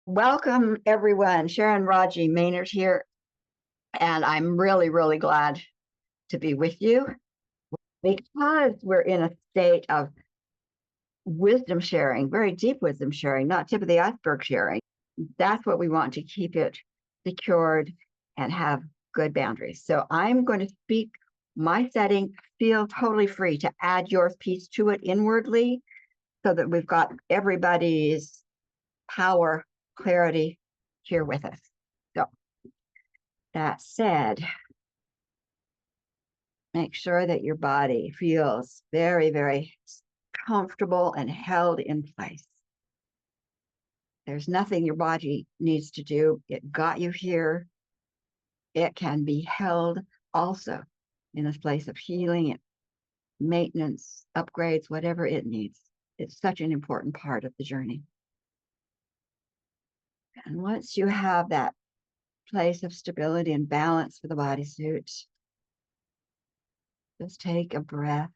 Welcome, everyone. Sharon Raji Maynard here, and I'm really, really glad to be with you because we're in a state of wisdom sharing, very deep wisdom sharing, not tip of the iceberg sharing. That's what we want to keep it secured and have good boundaries. So I'm going to speak my setting, feel totally free to add your piece to it inwardly so that we've got everybody's power, clarity here with us. So that said, make sure that your body feels very, very comfortable and held in place. There's nothing your body needs to do. It got you here. It can be held also in this place of healing, maintenance, upgrades, whatever it needs. It's such an important part of the journey. And once you have that place of stability and balance for the bodysuit, just take a breath.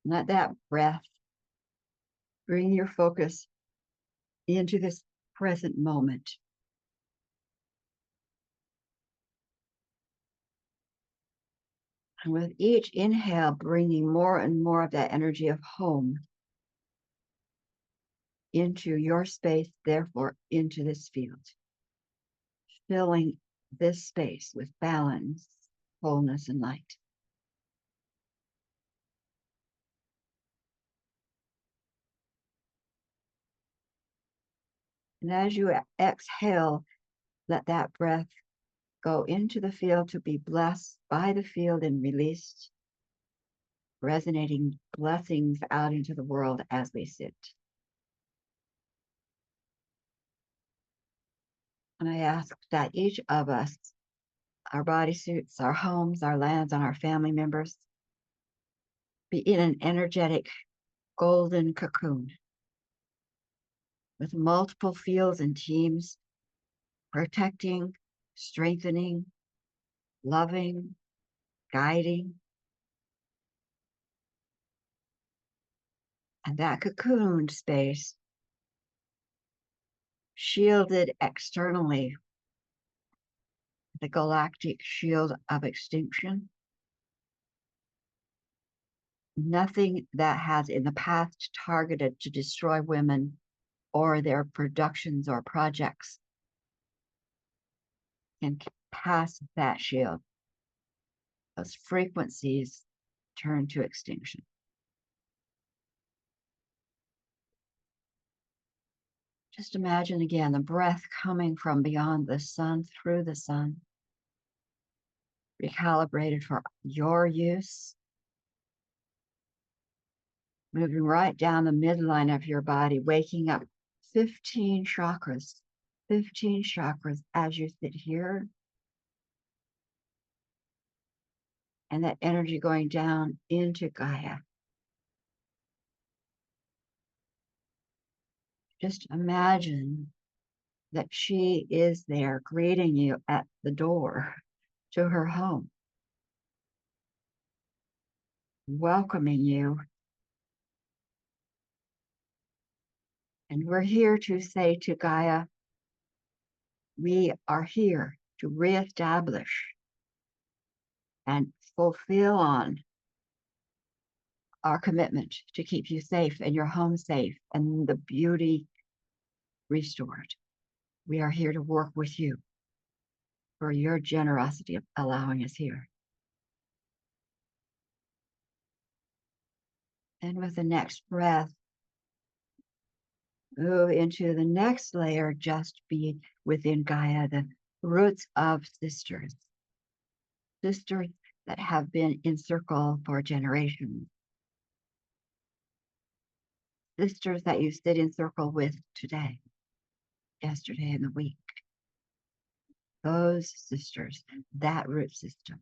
Let that breath bring your focus into this present moment. And with each inhale, bringing more and more of that energy of home into your space, therefore into this field, filling this space with balance, wholeness, and light. And as you exhale, let that breath go into the field to be blessed by the field and released, resonating blessings out into the world as we sit. And I ask that each of us, our bodysuits, our homes, our lands, and our family members, be in an energetic golden cocoon with multiple fields and teams, protecting, strengthening, loving, guiding. And that cocooned space, shielded externally, the galactic shield of extinction. Nothing that has in the past targeted to destroy women or their productions or projects can pass that shield. Those frequencies turn to extinction. Just imagine again the breath coming from beyond the sun, through the sun, recalibrated for your use, moving right down the midline of your body, waking up 15 chakras, 15 chakras as you sit here. And that energy going down into Gaia. Just imagine that she is there greeting you at the door to her home, welcoming you. And we're here to say to Gaia, we are here to reestablish and fulfill on our commitment to keep you safe and your home safe and the beauty restored. We are here to work with you for your generosity of allowing us here. And with the next breath, move into the next layer, just be within Gaia, the roots of sisters. Sisters that have been in circle for generations. Sisters that you sit in circle with today, yesterday, and the week. Those sisters, that root system.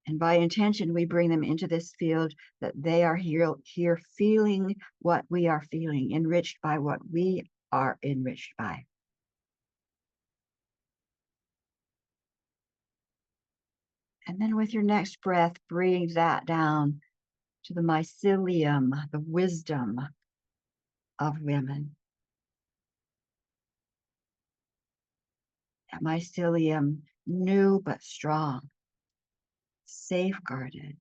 And by intention, we bring them into this field that they are here feeling what we are feeling, enriched by what we are enriched by. And then with your next breath, bring that down to the mycelium, the wisdom of women. That mycelium, new but strong, safeguarded.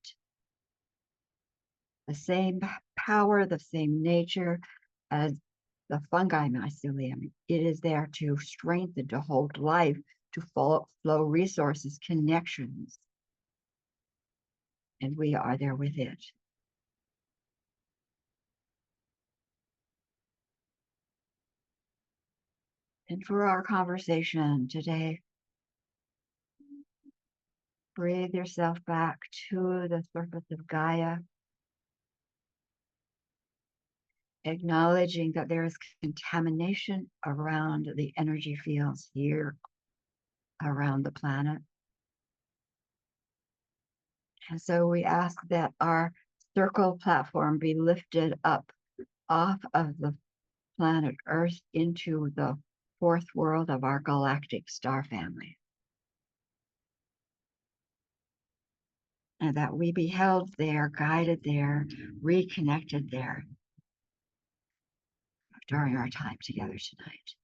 The same power, the same nature as the fungi mycelium. It is there to strengthen, to hold life, to flow resources, connections. And we are there with it. And for our conversation today, breathe yourself back to the surface of Gaia, acknowledging that there is contamination around the energy fields here around the planet. And so we ask that our circle platform be lifted up off of the planet Earth into the fourth world of our galactic star family. And that we be held there, guided there, reconnected there during our time together tonight.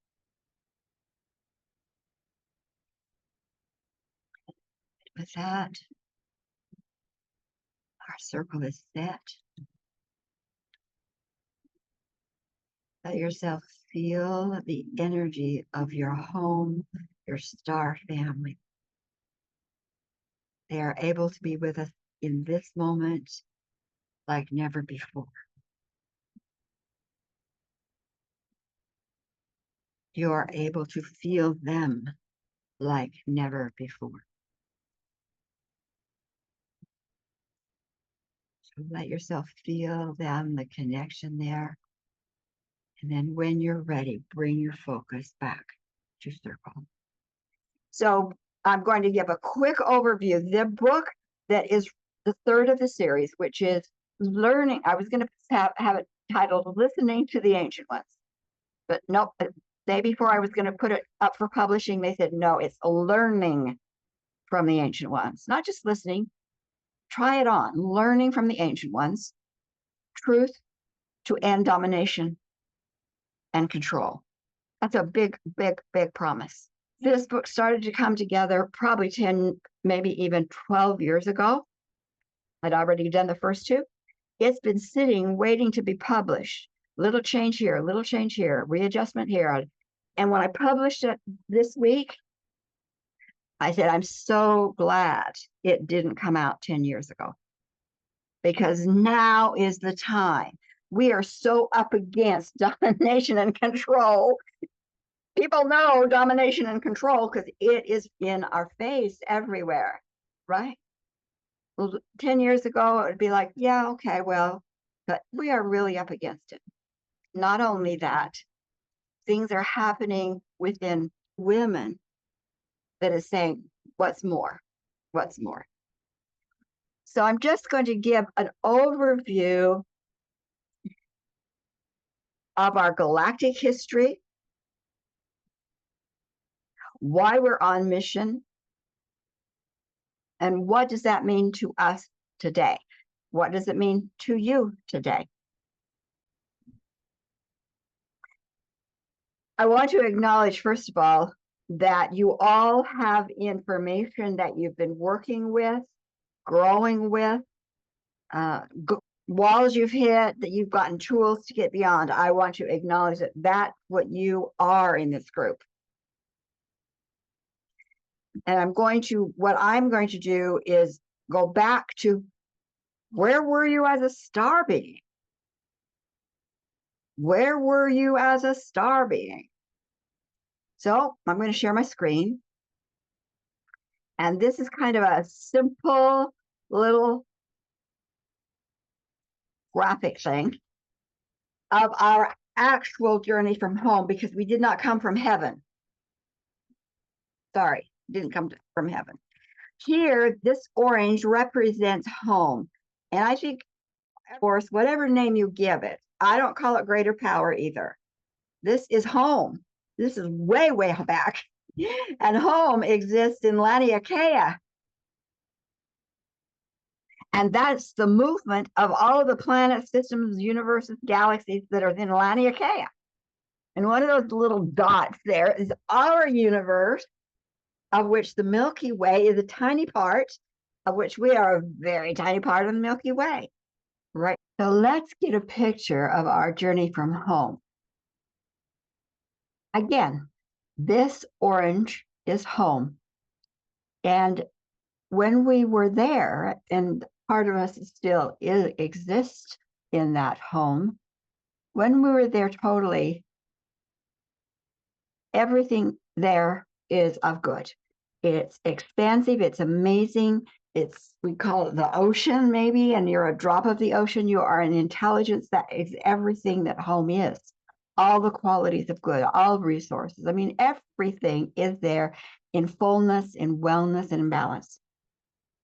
With that, our circle is set. Let yourself feel the energy of your home, your star family. They are able to be with us in this moment like never before. You are able to feel them like never before. So let yourself feel them, the connection there. And then when you're ready, bring your focus back to circle. So I'm going to give a quick overview. The book that is the third of the series, which is Learning. I was going to have it titled Listening to the Ancient Ones. But nope, the day before I was going to put it up for publishing, they said, no, it's Learning from the Ancient Ones. Not just listening. Try it on. Learning from the Ancient Ones. Truth to end domination and control. That's a big, big, big promise. This book started to come together probably 10, maybe even 12 years ago. I'd already done the first two. It's been sitting, waiting to be published. Little change here, little change here, readjustment here. And when I published it this week, I said, I'm so glad it didn't come out 10 years ago. Because now is the time. We are so up against domination and control. People know domination and control because it is in our face everywhere, right? Well, 10 years ago, it would be like, yeah, okay, well, but we are really up against it. Not only that, things are happening within women that is saying, what's more? What's more? So I'm just going to give an overview of our galactic history, why we're on mission, and what does that mean to us today? What does it mean to you today? I want to acknowledge, first of all, that you all have information that you've been working with, growing with, walls you've hit, that you've gotten tools to get beyond. I want to acknowledge that that's what you are in this group. And what I'm going to do is go back to, where were you as a star being? Where were you as a star being? So I'm going to share my screen. And this is kind of a simple little graphic thing of our actual journey from home, because we did not come from heaven. Sorry, didn't come from heaven. Here, this orange represents home. And I think, of course, whatever name you give it, I don't call it greater power either. This is home. This is way, way back. And home exists in Laniakea. And that's the movement of all of the planets, systems, universes, galaxies that are in Gaia. And one of those little dots there is our universe, of which the Milky Way is a tiny part, of which we are a very tiny part of the Milky Way. Right. So let's get a picture of our journey from home. Again, this orange is home. And when we were there, and part of us still exists in that home, when we were there totally, everything there is of good. It's expansive, it's amazing. We call it the ocean, maybe, and you're a drop of the ocean. You are an intelligence that is everything that home is. All the qualities of good, all resources. I mean, everything is there in fullness, in wellness, and in balance.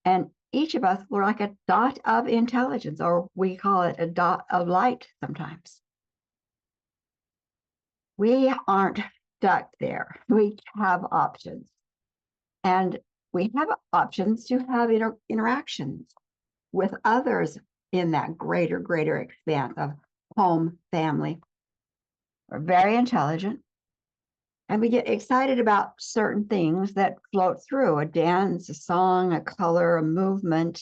And each of us, we're like a dot of intelligence, or we call it a dot of light sometimes. We aren't stuck there. We have options. And we have options to have interactions with others in that greater expanse of home, family. We're very intelligent. And we get excited about certain things that float through a dance, a song, a color, a movement.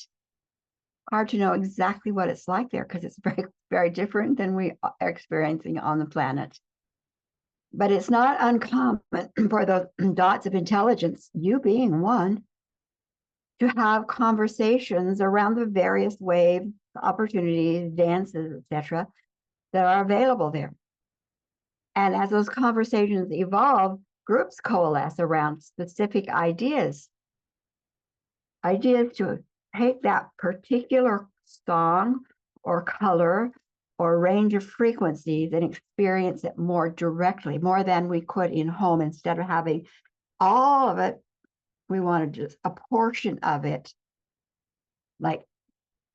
Hard to know exactly what it's like there because it's very, very different than we are experiencing on the planet. But it's not uncommon for those dots of intelligence, you being one, to have conversations around the various waves, opportunities, dances, etc., that are available there. And as those conversations evolve, groups coalesce around specific ideas to take that particular song or color or range of frequencies and experience it more directly, more than we could in home. Instead of having all of it, we wanted just a portion of it. Like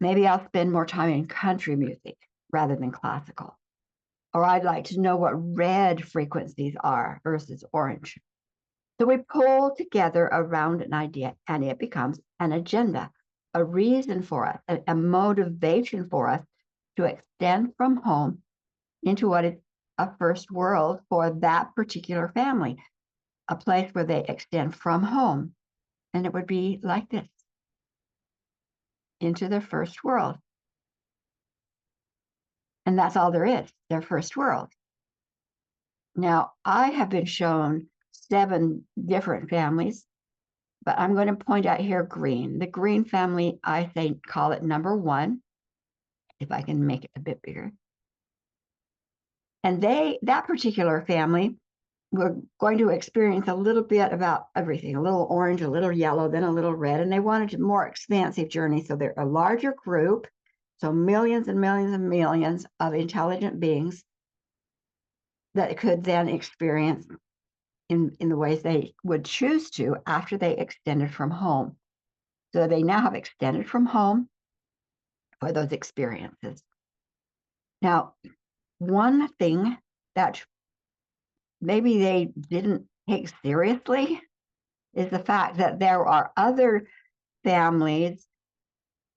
maybe I'll spend more time in country music rather than classical. Or I'd like to know what red frequencies are versus orange. So we pull together around an idea and it becomes an agenda, a reason for us, a motivation for us to extend from home into what is a first world for that particular family, a place where they extend from home. And it would be like this, into their first world. And that's all there is, their first world. Now, I have been shown 7 different families, but I'm going to point out here green. The green family, I think, call it number 1, if I can make it a bit bigger. And that particular family, we're going to experience a little bit about everything, a little orange, a little yellow, then a little red, and they wanted a more expansive journey. So they're a larger group, so millions and millions and millions of intelligent beings that could then experience in the ways they would choose to after they extended from home. So they now have extended from home for those experiences. Now, one thing that maybe they didn't take seriously is the fact that there are other families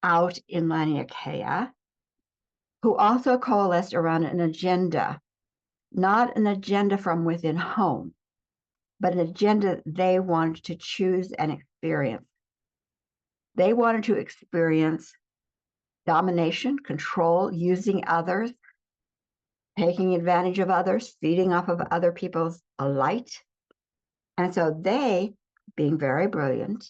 out in Gaia who also coalesced around an agenda, not an agenda from within home, but an agenda they wanted to choose and experience. They wanted to experience domination, control, using others, taking advantage of others, feeding off of other people's light. And so they, being very brilliant,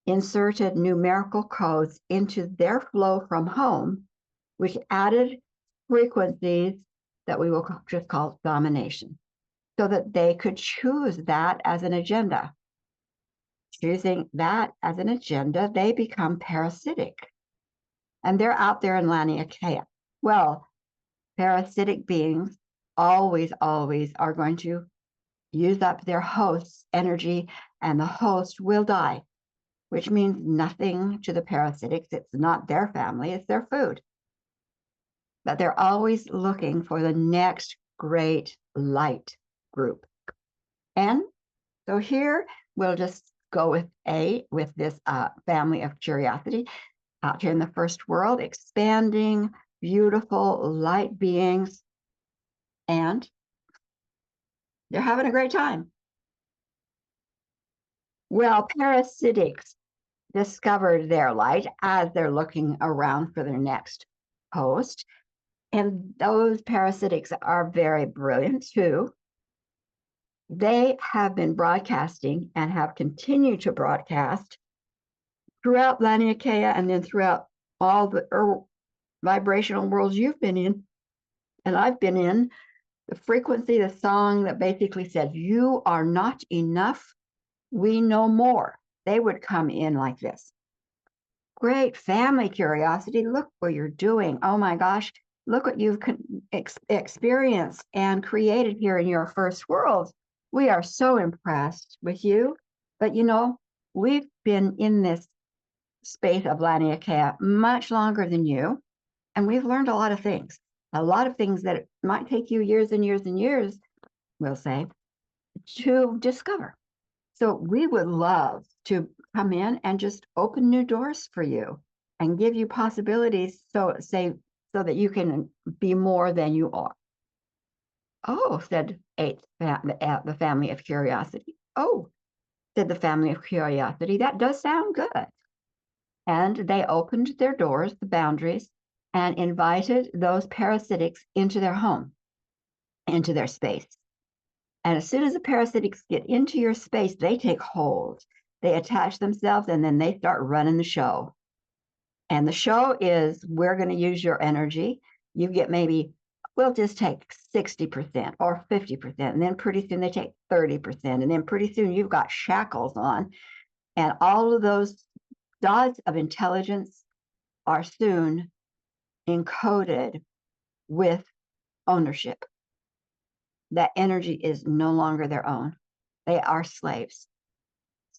inserted numerical codes into their flow from home, which added frequencies that we will just call domination, so that they could choose that as an agenda. Choosing that as an agenda, they become parasitic. And they're out there in Gaia. Well, parasitic beings always are going to use up their host's energy, and the host will die, which means nothing to the parasitics. It's not their family, it's their food. But they're always looking for the next great light group. And so here we'll just go with this family of curiosity. out here in the first world, expanding, beautiful light beings, and they're having a great time. Well, parasitics discovered their light as they're looking around for their next host. And those parasitics are very brilliant too. They have been broadcasting and have continued to broadcast throughout Laniakea and then throughout all the vibrational worlds you've been in and I've been in. The frequency, the song that basically said, "You are not enough. We know more." They would come in like this. Great family curiosity. Look what you're doing. Oh my gosh. Look what you've experienced and created here in your first world. We are so impressed with you. But you know, we've been in this space of Laniakea much longer than you, and we've learned a lot of things that it might take you years and years and years, we'll say, to discover. So we would love to come in and just open new doors for you and give you possibilities so that you can be more than you are. Oh, said the family of curiosity. Oh, said the family of curiosity, that does sound good. And they opened their doors, the boundaries, and invited those parasitics into their home, into their space. And as soon as the parasitics get into your space, they take hold. They attach themselves and then they start running the show. And the show is, we're going to use your energy. You get maybe, we'll just take 60% or 50%. And then pretty soon they take 30%. And then pretty soon you've got shackles on. And all of those dots of intelligence are soon encoded with ownership. That energy is no longer their own. They are slaves.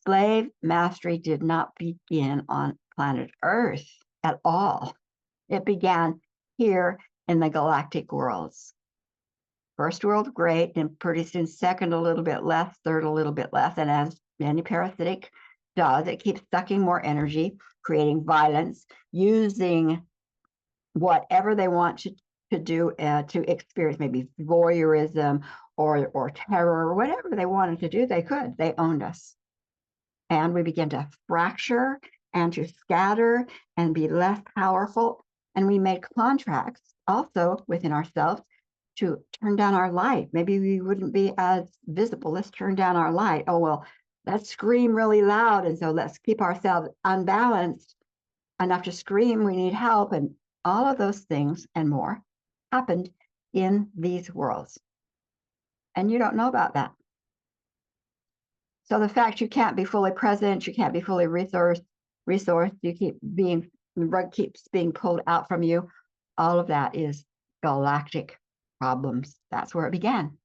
Slave mastery did not begin on planet Earth at all. It began here in the galactic worlds. First world, great, and pretty soon second a little bit less, third a little bit less. And as any parasitic does, it keeps sucking more energy, creating violence, using whatever they want to do to experience, maybe voyeurism or terror, or whatever they wanted to do, they could. They owned us. And we began to fracture and to scatter and be less powerful. And we made contracts also within ourselves to turn down our light. Maybe we wouldn't be as visible. Let's turn down our light. Oh, well, let's scream really loud. And so let's keep ourselves unbalanced enough to scream. We need help. And all of those things and more happened in these worlds. And you don't know about that. So the fact you can't be fully present, you can't be fully resourced, you keep being, the rug keeps being pulled out from you. All of that is galactic problems. That's where it began.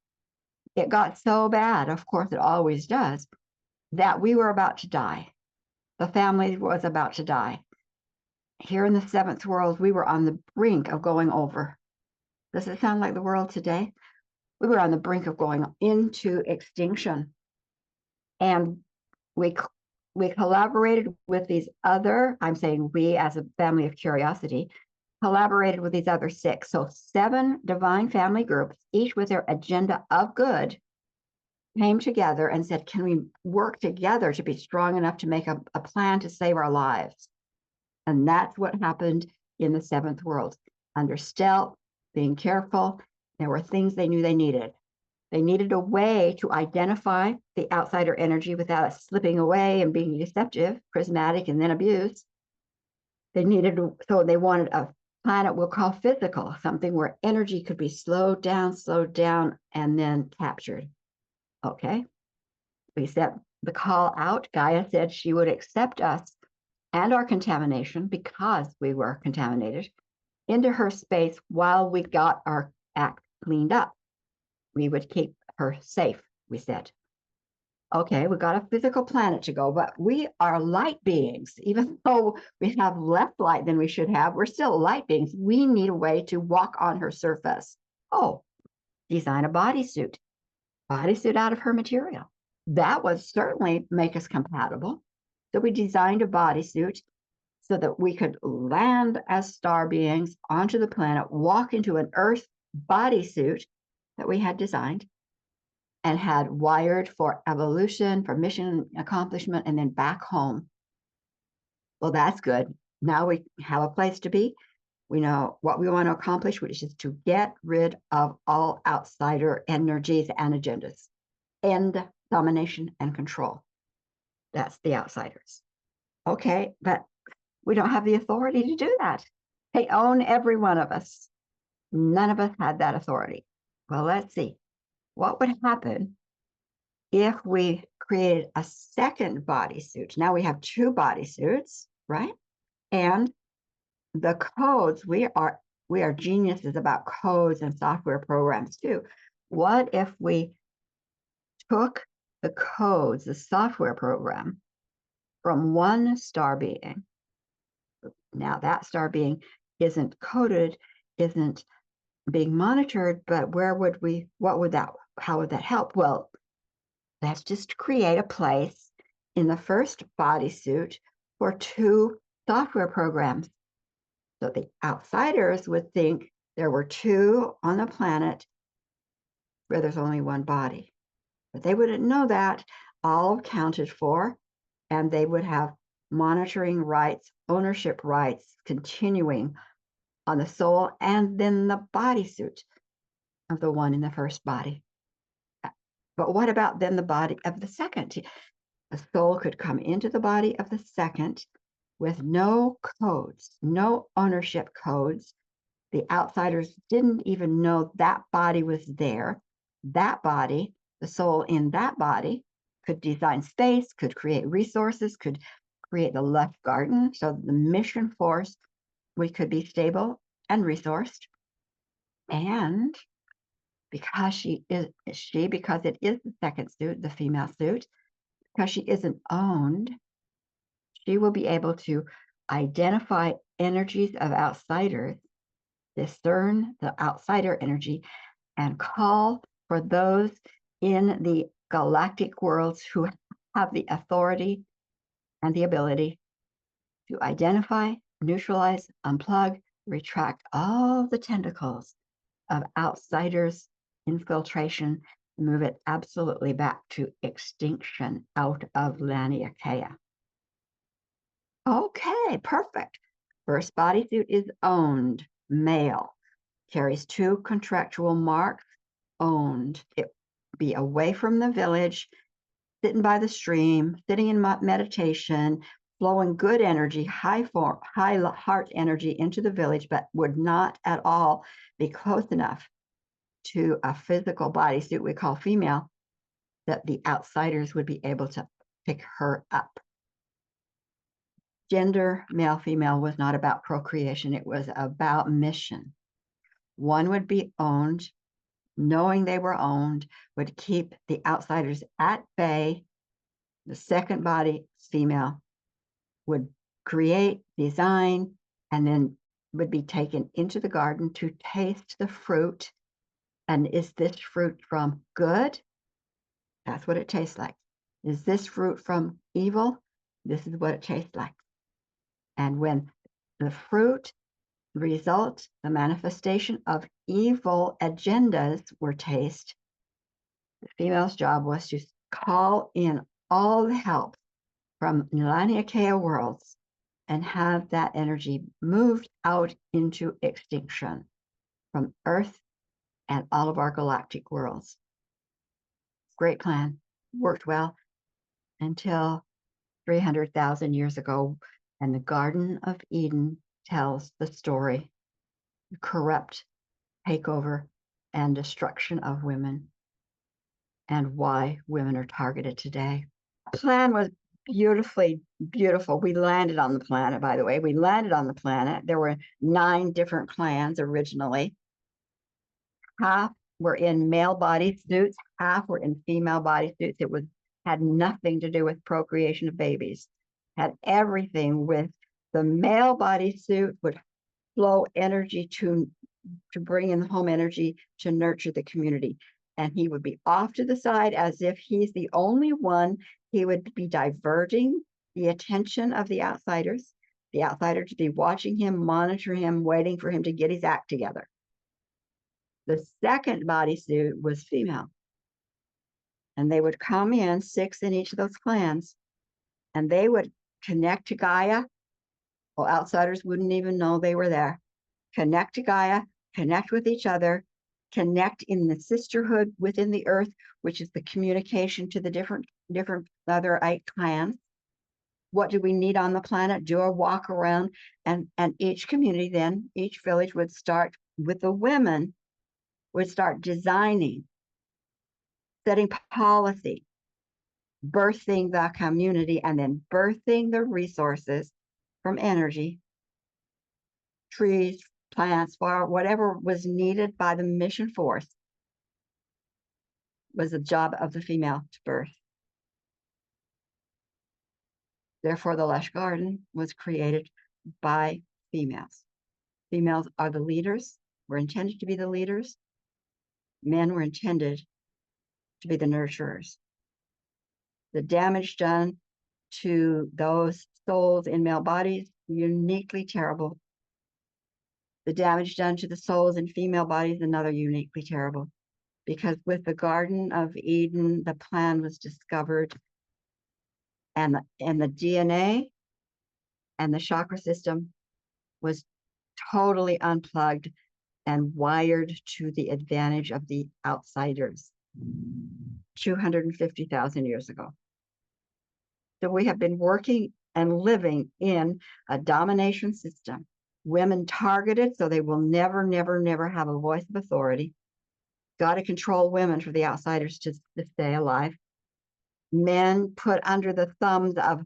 It got so bad, of course it always does, that we were about to die. The family was about to die. Here in the seventh world, we were on the brink of going over. Does it sound like the world today? We were on the brink of going into extinction. And we collaborated with these other, I'm saying we as a family of curiosity, collaborated with these other 6. So 7 divine family groups, each with their agenda of good, came together and said, can we work together to be strong enough to make a plan to save our lives? And that's what happened in the 7th world. Under stealth, being careful, there were things they knew they needed. They needed a way to identify the outsider energy without it slipping away and being deceptive, prismatic, and then abused. They wanted a planet we'll call physical, something where energy could be slowed down, and then captured. Okay. We set the call out. Gaia said she would accept us and our contamination, because we were contaminated, into her space while we got our act cleaned up. We would keep her safe, we said. Okay, we got a physical planet to go, but we are light beings. Even though we have less light than we should have, we're still light beings. We need a way to walk on her surface. Oh, design a bodysuit out of her material. That would certainly make us compatible. So we designed a bodysuit so that we could land as star beings onto the planet, walk into an Earth bodysuit that we had designed and had wired for evolution, for mission accomplishment, and then back home. Well, that's good. Now we have a place to be. We know what we want to accomplish, which is to get rid of all outsider energies and agendas, end domination and control. That's the outsiders. Okay, but we don't have the authority to do that. They own every one of us. None of us had that authority. Well, let's see. What would happen if we created a second bodysuit? Now we have two bodysuits, right? And the codes, we are geniuses about codes and software programs too. What if we took the codes, the software program, from one star being? Now that star being isn't coded, isn't being monitored, but how would that help? Well, let's just create a place in the first bodysuit for two software programs. So the outsiders would think there were two on the planet where there's only one body. But they wouldn't know that, all accounted for, and they would have monitoring rights, ownership rights continuing on the soul and then the bodysuit of the one in the first body. But what about then the body of the second? The soul could come into the body of the second with no codes, no ownership codes. The outsiders didn't even know that body was there. That body, the soul in that body, could design space, could create resources, could create the left garden. So the mission force, we could be stable and resourced. And because it is the second suit, the female suit, because she isn't owned, she will be able to identify energies of outsiders, discern the outsider energy, and call for those in the galactic worlds who have the authority and the ability to identify, neutralize, unplug, retract all the tentacles of outsiders' infiltration, move it absolutely back to extinction out of Laniakea. Okay, perfect. First bodysuit is owned, male, carries two contractual marks, owned. It be away from the village, sitting by the stream, sitting in meditation, flowing good energy, high heart energy into the village, but would not at all be close enough to a physical bodysuit we call female that the outsiders would be able to pick her up. Gender, male, female, was not about procreation. It was about mission. One would be owned, knowing they were owned, would keep the outsiders at bay. The second body, female, would create, design, and then would be taken into the garden to taste the fruit. And is this fruit from good? That's what it tastes like. Is this fruit from evil? This is what it tastes like. And when the fruit result, the manifestation of evil agendas were tasted, the female's job was to call in all the help from Laniakea worlds and have that energy moved out into extinction from Earth and all of our galactic worlds. Great plan, worked well until 300,000 years ago, and the Garden of Eden tells the story, the corrupt takeover and destruction of women, and why women are targeted today. The plan was beautiful. We landed on the planet, by the way. We landed on the planet. There were 9 different clans originally. Half were in male bodysuits, half were in female bodysuits. It had nothing to do with procreation of babies. Had everything with the male bodysuit would flow energy to bring in home energy to nurture the community. And he would be off to the side as if he's the only one. He would be diverting the attention of the outsiders the outsider to be watching him, monitoring him, waiting for him to get his act together. The second bodysuit was female. And they would come in, 6 in each of those clans, and they would connect to Gaia. Well, outsiders wouldn't even know they were there. Connect to Gaia, connect with each other, connect in the sisterhood within the earth, which is the communication to the different other 8 clans. What do we need on the planet? Do a walk around, and each community then, each village would start with the women, would start designing, setting policy, birthing the community, and then birthing the resources from energy, trees, plants, fire, whatever was needed by the mission force was the job of the female to birth. Therefore, the lush garden was created by females. Females are the leaders, were intended to be the leaders. Men were intended to be the nurturers. The damage done to those souls in male bodies, uniquely terrible. The damage done to the souls in female bodies, another uniquely terrible. Because with the Garden of Eden, the plan was discovered, and the DNA and the chakra system was totally unplugged and wired to the advantage of the outsiders 250,000 years ago. So we have been working and living in a domination system. Women targeted so they will never, never, never have a voice of authority. Got to control women for the outsiders to stay alive. Men put under the thumbs of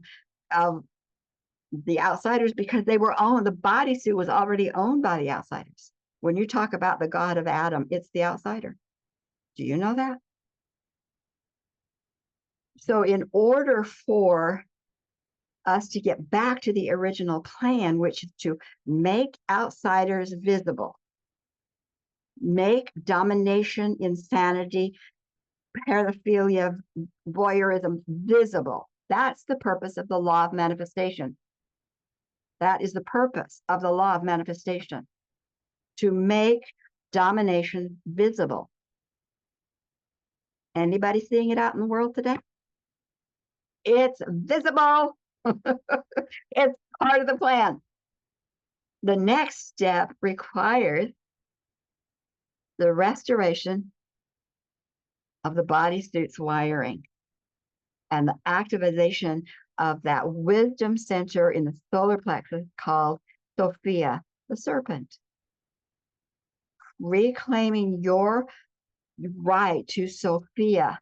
the outsiders because they were owned. The bodysuit was already owned by the outsiders. When you talk about the God of Adam, it's the outsider. Do you know that? So in order for us to get back to the original plan, which is to make outsiders visible, make domination, insanity, paraphilia, voyeurism visible. That's the purpose of the law of manifestation. That is the purpose of the law of manifestation, to make domination visible. Anybody seeing it out in the world today? It's visible. It's part of the plan. The next step requires the restoration of the bodysuit's wiring and the activation of that wisdom center in the solar plexus called Sophia, the serpent. Reclaiming your right to Sophia,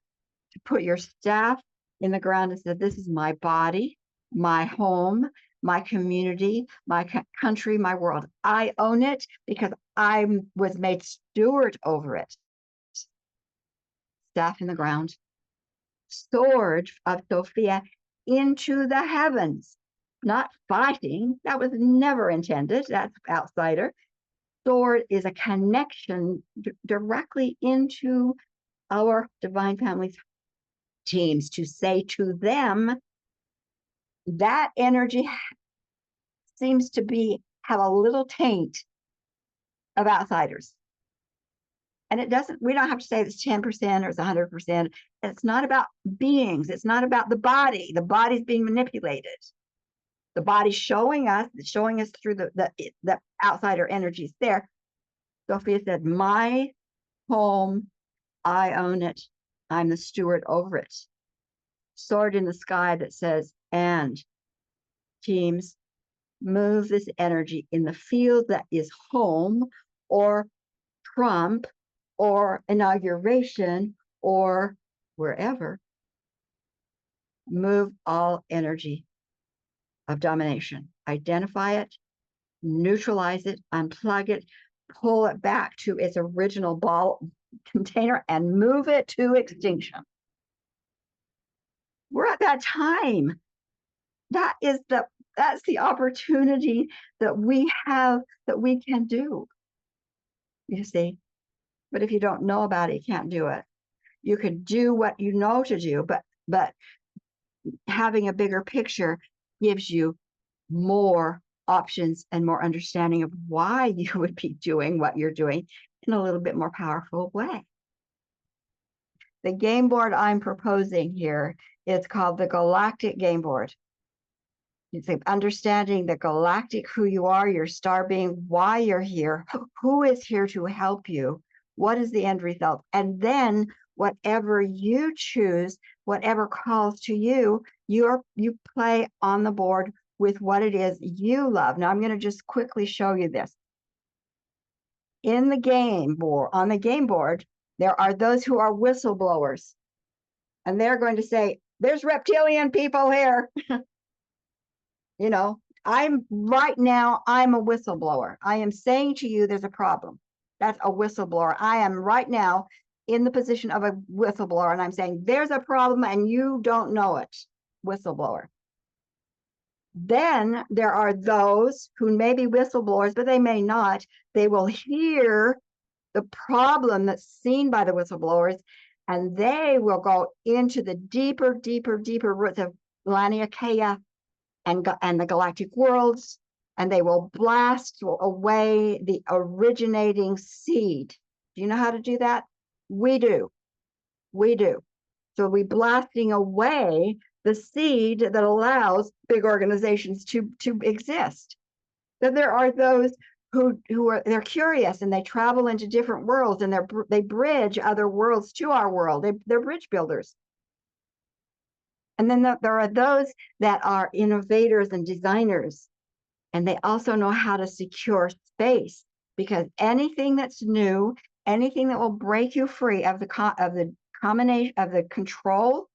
to put your staff in the ground and say, this is my body, my home, my community, my country, my world. I own it because I was made steward over it. Staff in the ground. Sword of Sophia into the heavens. Not fighting. That was never intended. That's outsider. Sword is a connection directly into our divine families teams to say to them, that energy seems to have a little taint of outsiders. And it doesn't, we don't have to say it's 10% or it's 100%. It's not about beings. It's not about the body. The body's being manipulated. The body's showing us through the outsider energies there. Sophia said, my home, I own it. I'm the steward over it. Sword in the sky that says, and teams, move this energy in the field that is home or Trump or inauguration or wherever. Move all energy of domination. Identify it, neutralize it, unplug it, pull it back to its original ball container and move it to extinction. We're at that time. That's the opportunity that we have, that we can do. You see, but if you don't know about it, you can't do it. You could do what you know to do, but having a bigger picture gives you more options and more understanding of why you would be doing what you're doing in a little bit more powerful way. The game board I'm proposing here is called the Galactic Game Board. It's understanding the galactic, who you are, your star being, why you're here, who is here to help you, what is the end result, and then whatever you choose, whatever calls to you, you play on the board with what it is you love. Now I'm going to just quickly show you this. In the game board, on the game board, there are those who are whistleblowers, and they're going to say, "There's reptilian people here." You know, I'm right now, I'm a whistleblower. I am saying to you, there's a problem. That's a whistleblower. I am right now in the position of a whistleblower, and I'm saying there's a problem and you don't know it. Whistleblower. Then there are those who may be whistleblowers, but they may not. They will hear the problem that's seen by the whistleblowers, and they will go into the deeper roots of Gaia and the galactic worlds, and they will blast away the originating seed. Do you know how to do that? We do. So we're blasting away the seed that allows big organizations to exist. Then there are those who they're curious and they travel into different worlds, and they bridge other worlds to our world. They're bridge builders. And then there are those that are innovators and designers, and they also know how to secure space, because anything that's new, anything that will break you free of the combination of the control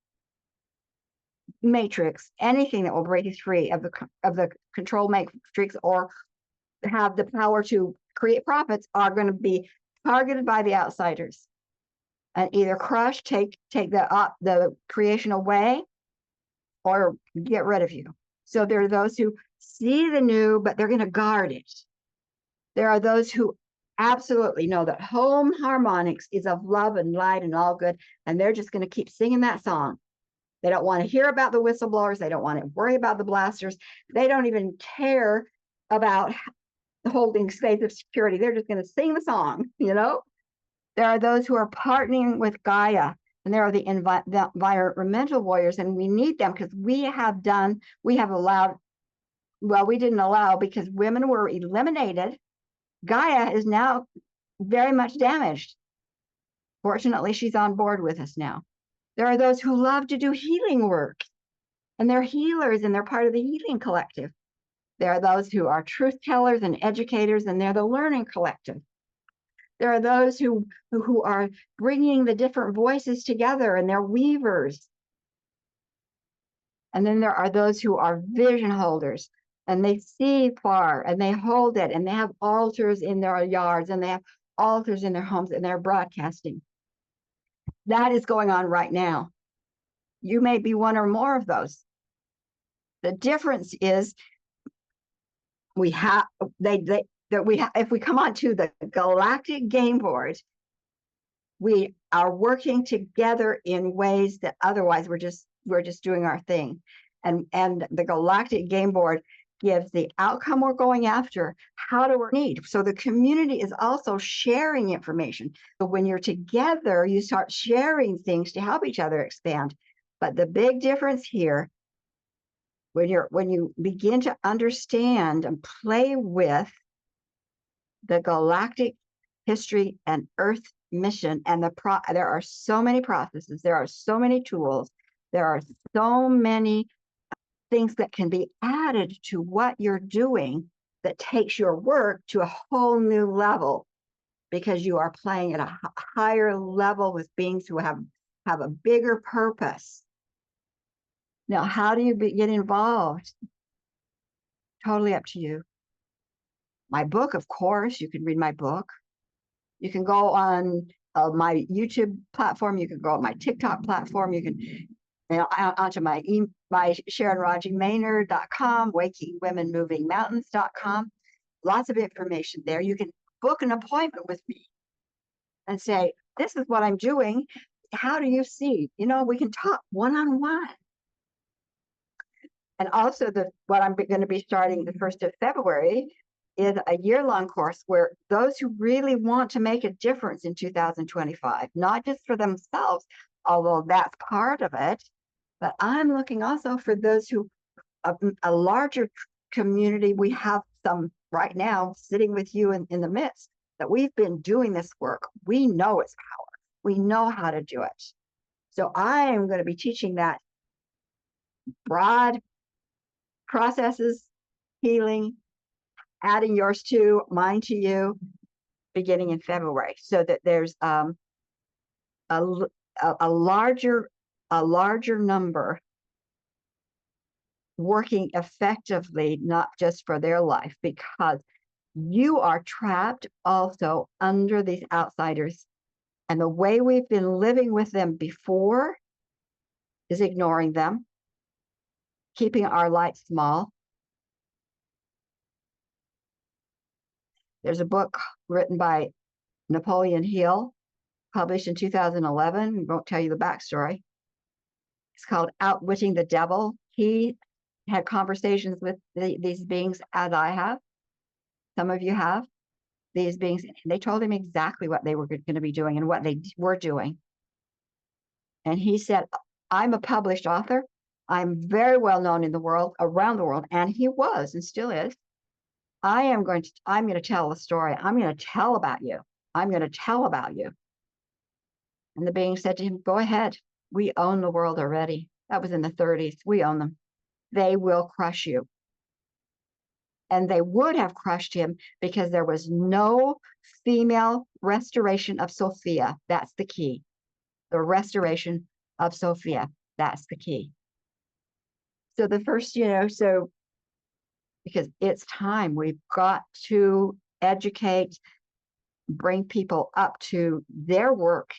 matrix, anything that will break you free of the control matrix or have the power to create profits, are going to be targeted by the outsiders and either crush, take the creation away, or get rid of you. So there are those who see the new, but they're going to guard it. There are those who absolutely know that home harmonics is of love and light and all good, and they're just going to keep singing that song. They don't want to hear about the whistleblowers. They don't want to worry about the blasters. They don't even care about holding space of security. They're just going to sing the song, you know? There are those who are partnering with Gaia, and there are the environmental warriors, and we need them because we didn't allow, because women were eliminated. Gaia is now very much damaged. Fortunately, she's on board with us now. There are those who love to do healing work, and they're healers, and they're part of the healing collective. There are those who are truth tellers and educators, and they're the learning collective. There are those who are bringing the different voices together, and they're weavers. And then there are those who are vision holders, and they see far, and they hold it, and they have altars in their yards, and they have altars in their homes, and they're broadcasting. That is going on right now. You may be one or more of those. The difference is if we come onto the Galactic Game Board, we are working together in ways that otherwise we're just doing our thing. And the Galactic Game Board gives the outcome we're going after, how to work need. So the community is also sharing information. So when you're together, you start sharing things to help each other expand. But the big difference here, when you begin to understand and play with the galactic history and Earth mission, and there are so many processes, there are so many tools, there are so many things that can be added to what you're doing that takes your work to a whole new level, because you are playing at a higher level with beings who have a bigger purpose. Now, how do you get involved? Totally up to you. My book, of course, you can read my book. You can go on my YouTube platform. You can go on my TikTok platform. You can onto my SharonRajiMaynard.com, WakingWomenMovingMountains.com. Lots of information there. You can book an appointment with me and say, this is what I'm doing. How do you see? You know, we can talk one-on-one. And also what I'm going to be starting the 1st of February is a year-long course where those who really want to make a difference in 2025, not just for themselves, although that's part of it, but I'm looking also for those who, a larger community. We have some right now sitting with you in the midst that we've been doing this work. We know its power. We know how to do it. So I am going to be teaching that broad processes, healing, adding yours to mine to you, beginning in February, so that there's a larger number working effectively, not just for their life, because you are trapped also under these outsiders. And the way we've been living with them before is ignoring them, keeping our light small. There's a book written by Napoleon Hill, published in 2011. I won't tell you the backstory. It's called Outwitting the Devil. He had conversations with these beings, as I have. Some of you have. These beings, they told him exactly what they were going to be doing and what they were doing. And he said, I'm a published author. I'm very well known in the world, around the world. And he was and still is. I'm going to tell the story. I'm going to tell about you. I'm going to tell about you. And the being said to him, go ahead. We own the world already. That was in the 30s. We own them. They will crush you. And they would have crushed him because there was no female restoration of Sophia. That's the key. The restoration of Sophia. That's the key. So the first, so because it's time, we've got to educate, bring people up to their work,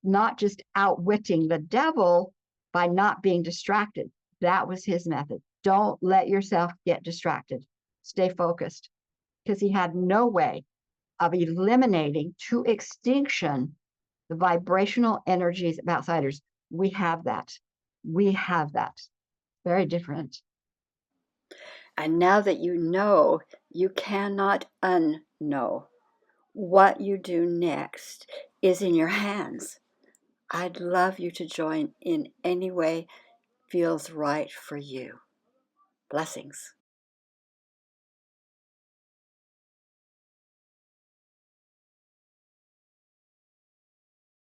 not just outwitting the devil by not being distracted. That was his method. Don't let yourself get distracted. Stay focused, because he had no way of eliminating to extinction the vibrational energies of outsiders. We have that. We have that. Very different. And now that you know, you cannot unknow. What you do next is in your hands. I'd love you to join in any way feels right for you. Blessings.